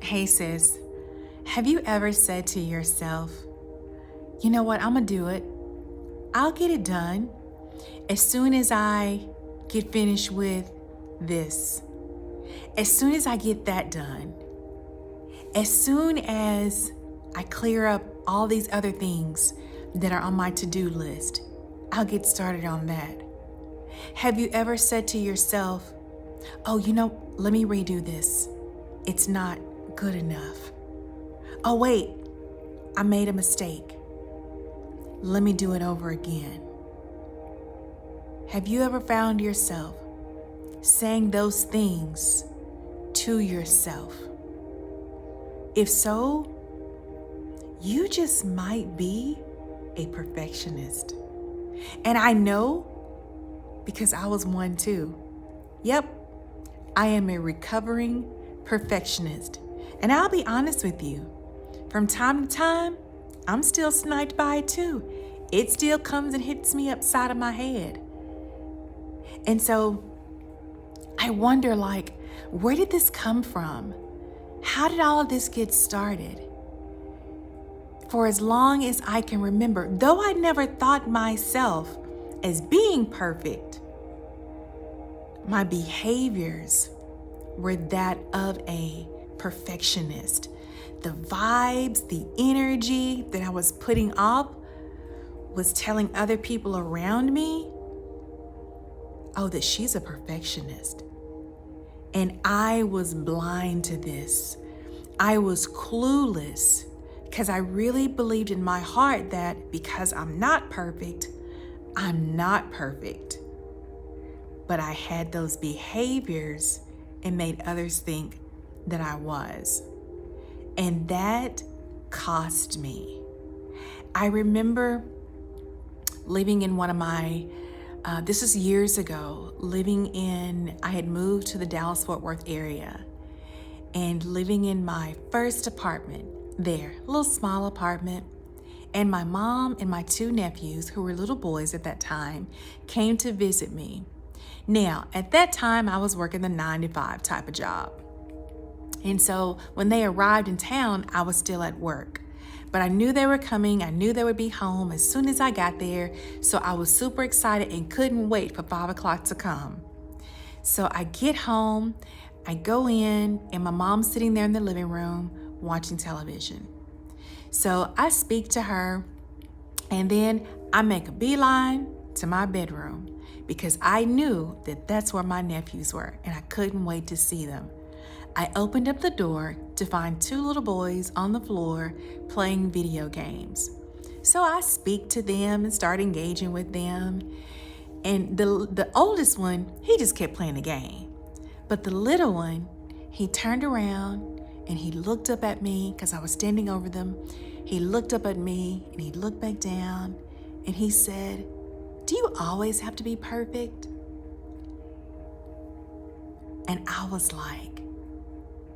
Hey sis, have you ever said to yourself, you know what, I'm gonna do it. I'll get it done as soon as I get finished with this. As soon as I get that done. As soon as I clear up all these other things that are on my to-do list, I'll get started on that. Have you ever said to yourself, oh, let me redo this. It's not good enough. Oh, wait, I made a mistake. Let me do it over again. Have you ever found yourself saying those things to yourself? If so, you just might be a perfectionist. And I know because I was one too. Yep, I am a recovering perfectionist. And I'll be honest with you, from time to time, I'm still sniped by it too. It still comes and hits me upside of my head. And so I wonder, where did this come from? How did all of this get started? For as long as I can remember, though I never thought myself as being perfect, my behaviors were that of a perfectionist. The vibes, the energy that I was putting off was telling other people around me, oh, that she's a perfectionist. And I was blind to this. I was clueless because I really believed in my heart that because I'm not perfect, I'm not perfect. But I had those behaviors and made others think that I was. And that cost me. I remember living in one of my, this is years ago, I had moved to the Dallas-Fort Worth area and living in my first apartment there, a little small apartment. And my mom and my two nephews, who were little boys at that time, came to visit me. Now, at that time, I was working the 9-to-5 type of job. And so when they arrived in town, I was still at work. But I knew they were coming. I knew they would be home as soon as I got there. So I was super excited and couldn't wait for 5 o'clock to come. So I get home, I go in, and my mom's sitting there in the living room watching television. So I speak to her, and then I make a beeline to my bedroom because I knew that that's where my nephews were, and I couldn't wait to see them. I opened up the door to find two little boys on the floor playing video games. So I speak to them and start engaging with them. And the oldest one, he just kept playing the game. But the little one, he turned around and he looked up at me because I was standing over them. He looked up at me and he looked back down and he said, "Do you always have to be perfect?" And I was like,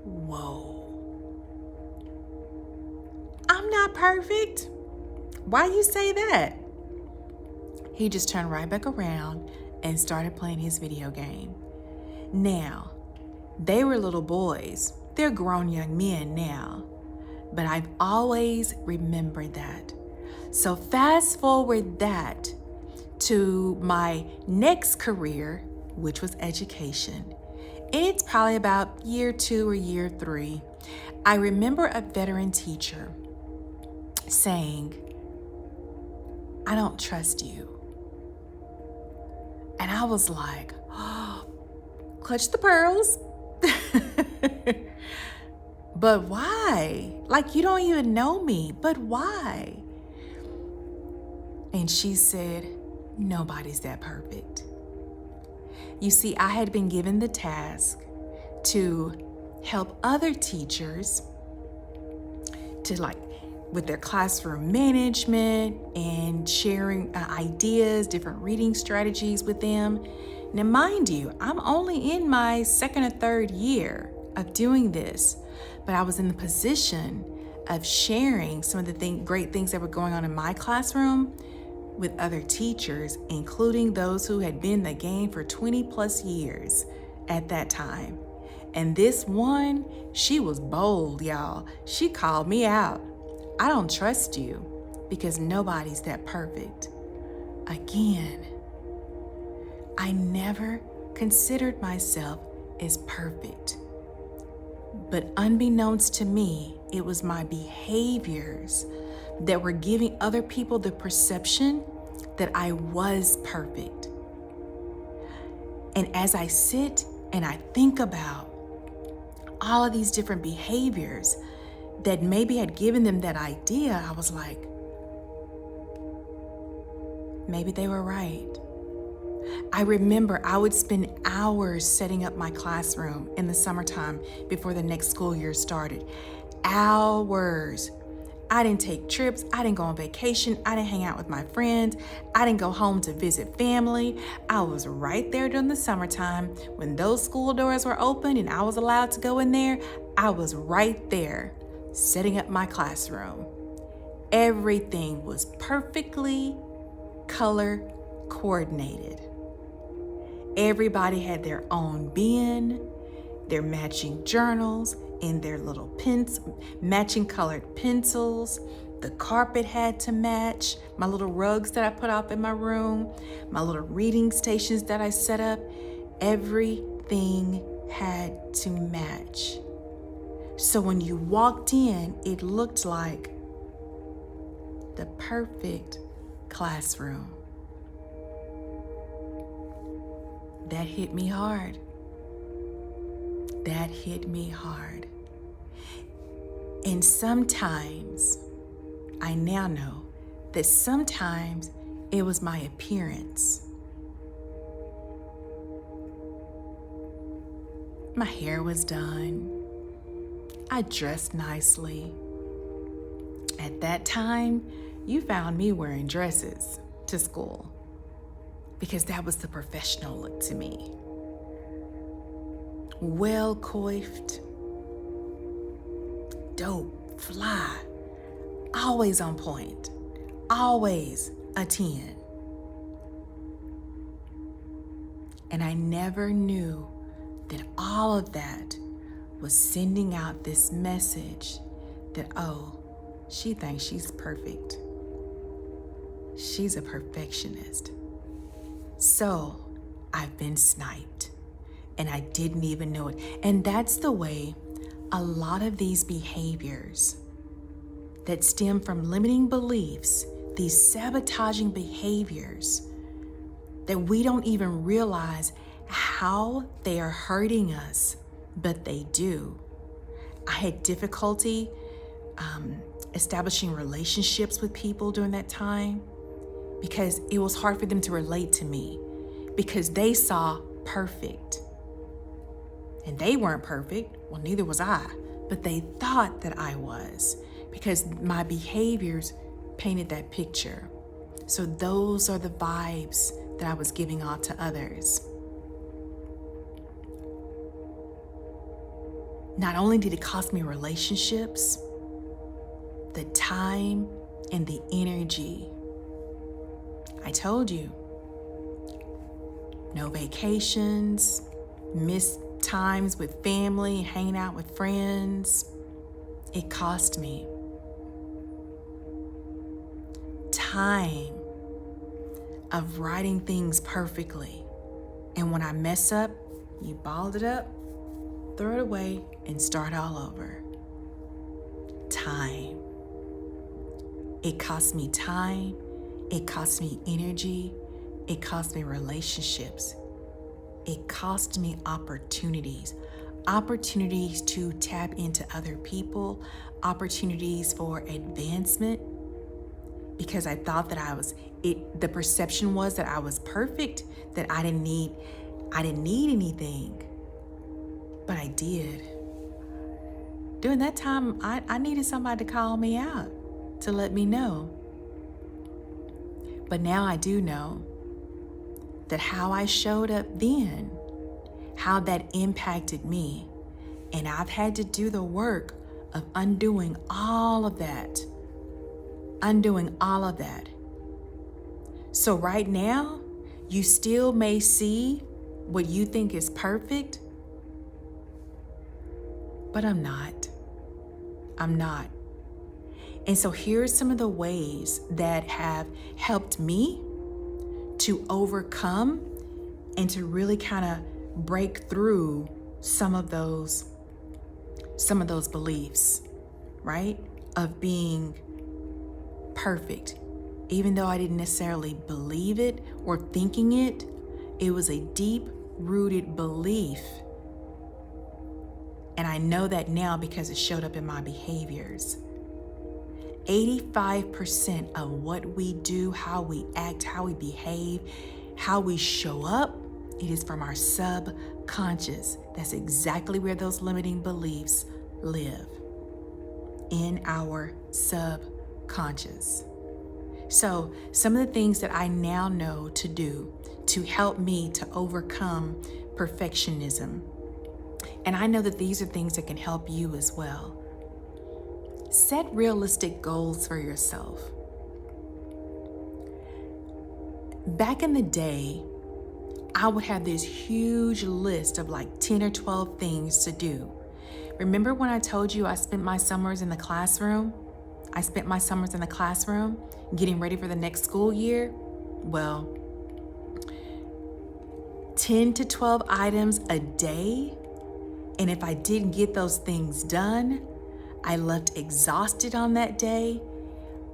whoa. I'm not perfect. Why you say that? He just turned right back around and started playing his video game. Now, they were little boys. They're grown young men now. But I've always remembered that. So fast forward that to my next career, which was education. It's probably about year 2 or year 3. I remember a veteran teacher saying, "I don't trust you." And I was like, oh, clutch the pearls. But why? You don't even know me, but why? And she said, nobody's that perfect. You see, I had been given the task to help other teachers with their classroom management and sharing ideas, different reading strategies with them. Now, mind you, I'm only in my 2nd or 3rd year of doing this, but I was in the position of sharing some of the great things that were going on in my classroom with other teachers, including those who had been in the game for 20 plus years at that time. And this one, she was bold, y'all. She called me out. I don't trust you because nobody's that perfect. Again, I never considered myself as perfect. But unbeknownst to me, it was my behaviors that were giving other people the perception that I was perfect. And as I sit and I think about all of these different behaviors that maybe had given them that idea, I was like, maybe they were right. I remember I would spend hours setting up my classroom in the summertime before the next school year started. Hours. I didn't take trips. I didn't go on vacation. I didn't hang out with my friends. I didn't go home to visit family. I was right there during the summertime when those school doors were open and I was allowed to go in there. I was right there setting up my classroom. Everything was perfectly color coordinated. Everybody had their own bin, their matching journals, and their little matching colored pencils. The carpet had to match. My little rugs that I put out in my room, my little reading stations that I set up, everything had to match. So when you walked in, it looked like the perfect classroom. That hit me hard. That hit me hard. And sometimes, I now know that sometimes it was my appearance. My hair was done. I dressed nicely. At that time, you found me wearing dresses to school because that was the professional look to me. Well coiffed, dope, fly, always on point, always a 10. And I never knew that all of that was sending out this message that, oh, she thinks she's perfect. She's a perfectionist. So I've been sniped and I didn't even know it. And that's the way a lot of these behaviors that stem from limiting beliefs, these sabotaging behaviors that we don't even realize how they are hurting us, but they do. I had difficulty establishing relationships with people during that time because it was hard for them to relate to me because they saw perfect. And they weren't perfect. Well, neither was I, but they thought that I was because my behaviors painted that picture. So those are the vibes that I was giving off to others. Not only did it cost me relationships, the time and the energy. I told you, no vacations, missed times with family, hanging out with friends. It cost me time of writing things perfectly. And when I mess up, you balled it up, throw it away, and start all over. Time. It cost me time. It cost me energy. It cost me relationships. It cost me opportunities to tap into other people, opportunities for advancement, because I thought that the perception was that I was perfect, that I didn't need anything, but I did. During that time, I needed somebody to call me out, to let me know. But now I do know that how I showed up then, how that impacted me. And I've had to do the work of undoing all of that. So right now, you still may see what you think is perfect, but I'm not. I'm not. And so here are some of the ways that have helped me to overcome and to really kind of break through some of those beliefs, right? Of being perfect. Even though I didn't necessarily believe it or thinking it, it was a deep-rooted belief. And I know that now because it showed up in my behaviors. 85% of what we do, how we act, how we behave, how we show up, it is from our subconscious. That's exactly where those limiting beliefs live, in our subconscious. So some of the things that I now know to do to help me to overcome perfectionism, and I know that these are things that can help you as well. Set realistic goals for yourself. Back in the day, I would have this huge list of like 10 or 12 things to do. Remember when I told you I spent my summers in the classroom? I spent my summers in the classroom getting ready for the next school year. Well, 10 to 12 items a day. And if I didn't get those things done, I left exhausted on that day,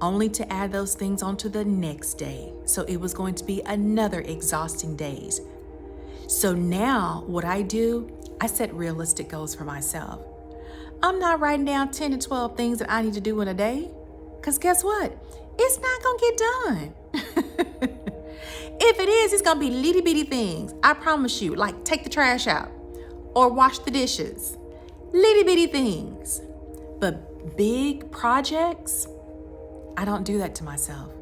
only to add those things onto the next day. So it was going to be another exhausting days. So now what I do, I set realistic goals for myself. I'm not writing down 10 to 12 things that I need to do in a day, because guess what? It's not going to get done. If it is, it's going to be little bitty things. I promise you, like take the trash out or wash the dishes. Little bitty things. But big projects, I don't do that to myself.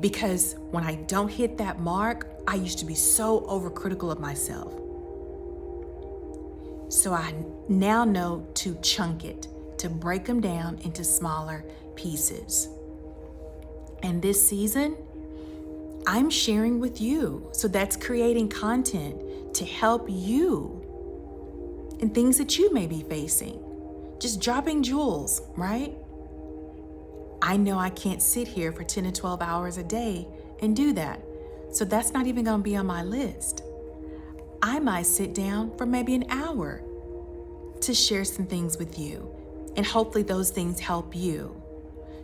Because when I don't hit that mark, I used to be so overcritical of myself. So I now know to chunk it, to break them down into smaller pieces. And this season, I'm sharing with you. So that's creating content to help you in things that you may be facing. Just dropping jewels, right? I know I can't sit here for 10 to 12 hours a day and do that. So that's not even going to be on my list. I might sit down for maybe an hour to share some things with you, and hopefully those things help you.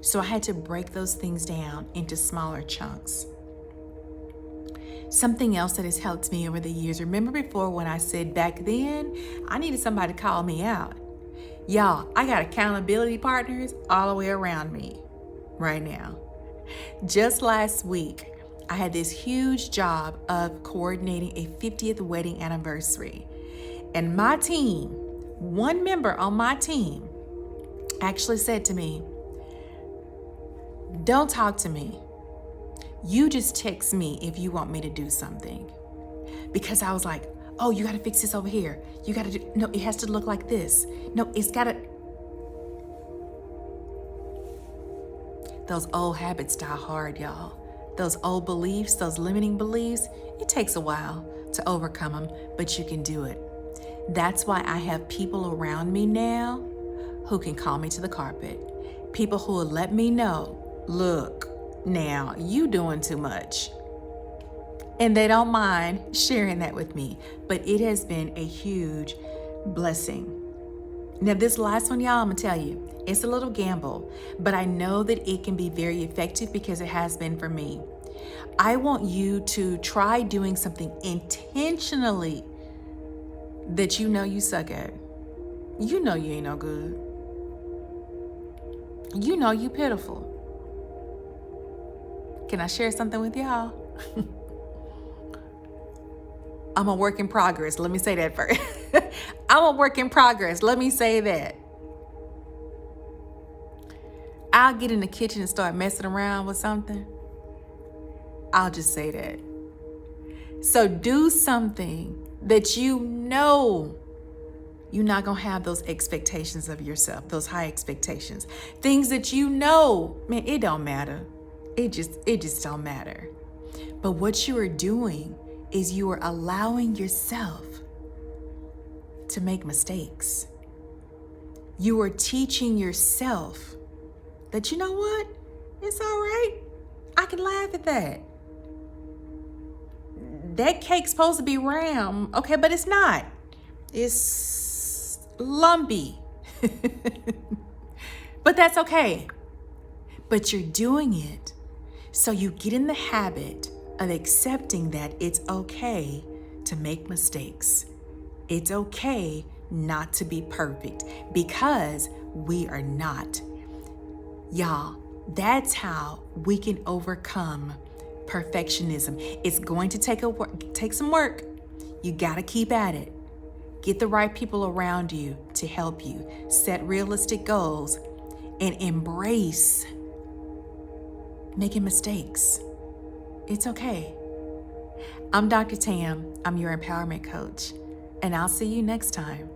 So I had to break those things down into smaller chunks. Something else that has helped me over the years, remember before when I said back then, I needed somebody to call me out. Y'all, I got accountability partners all the way around me right now. Just last week, I had this huge job of coordinating a 50th wedding anniversary. And my team, one member on my team, actually said to me, "Don't talk to me. You just text me if you want me to do something." Because I was like, "Oh, you got to fix this over here. You got to do, no, it has to look like this. No, it's got to." Those old habits die hard, y'all. Those old beliefs, those limiting beliefs, it takes a while to overcome them, but you can do it. That's why I have people around me now who can call me to the carpet. People who will let me know, look, now you doing too much. And they don't mind sharing that with me. But it has been a huge blessing. Now this last one, y'all, I'm gonna tell you, it's a little gamble, but I know that it can be very effective because it has been for me. I want you to try doing something intentionally that you know you suck at. You know you ain't no good. You know you pitiful. Can I share something with y'all? I'm a work in progress. Let me say that first. I'm a work in progress. Let me say that. I'll get in the kitchen and start messing around with something. I'll just say that. So do something that you know you're not going to have those expectations of yourself, those high expectations. Things that you know, man, it don't matter. It just don't matter. But what you are doing is you are allowing yourself to make mistakes. You are teaching yourself that, you know what? It's all right. I can laugh at that. That cake's supposed to be round, okay, but it's not. It's lumpy. But that's okay. But you're doing it so you get in the habit of accepting that it's okay to make mistakes. It's okay not to be perfect, because we are not. Y'all, that's how we can overcome perfectionism. It's going to take some work. You got to keep at it. Get the right people around you to help you. Set realistic goals and embrace making mistakes. It's okay. I'm Dr. Tam. I'm your empowerment coach, and I'll see you next time.